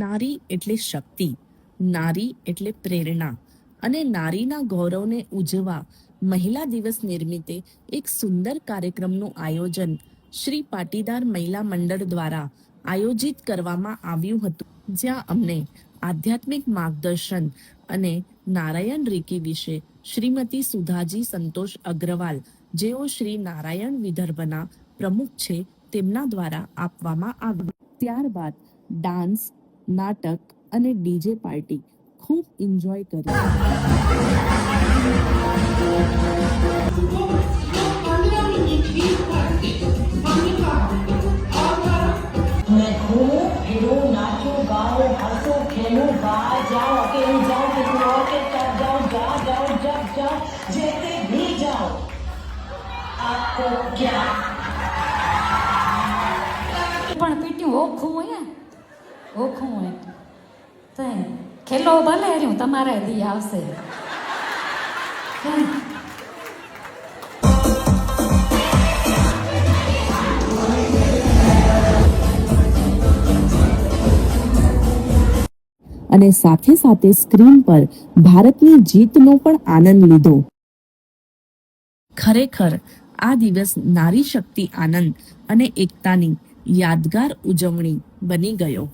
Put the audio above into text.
નારી એટલે શક્તિ, નારી એટલે પ્રેરણા અને નારીના ગૌરવને ઉજવવા મહિલા દિવસ નિમિત્તે એક સુંદર કાર્યક્રમનું આયોજન શ્રી પાટીદાર મહિલા મંડળ દ્વારા આયોજિત કરવામાં આવ્યું હતું, જ્યાં અમને આધ્યાત્મિક માર્ગદર્શન અને નારાયણ રીકી વિશે શ્રીમતી સુધાજી સંતોષ અગ્રવાલ, જેઓ શ્રી નારાયણ વિદર્ભના પ્રમુખ છે, તેમના દ્વારા આપવામાં આવ્યું. ત્યારબાદ ડાન્સ, નાટક અને ડીજે પાર્ટી ખૂબ એન્જોય કરી. मैं घूमूं फिरूं नाचूं गाऊं हंसूं खेलूं बाहर जाऊं अकेली जाऊं किसी और के साथ जाऊं जहाँ जाऊं जब जाऊं जैसे भी जाऊं आपको क्या પણ પીટ્યું ઓખું હોય ઓખું હોય તો ખેલો ભલે રહ્યું તમારે દી આવશે. અને સાથે સાથે સ્ક્રીન પર ભારતની જીતનો પણ આનંદ લીધો. ખરેખર આ દિવસ નારી શક્તિ આનંદ અને એકતાની યાદગાર ઉજવણી બની ગયો.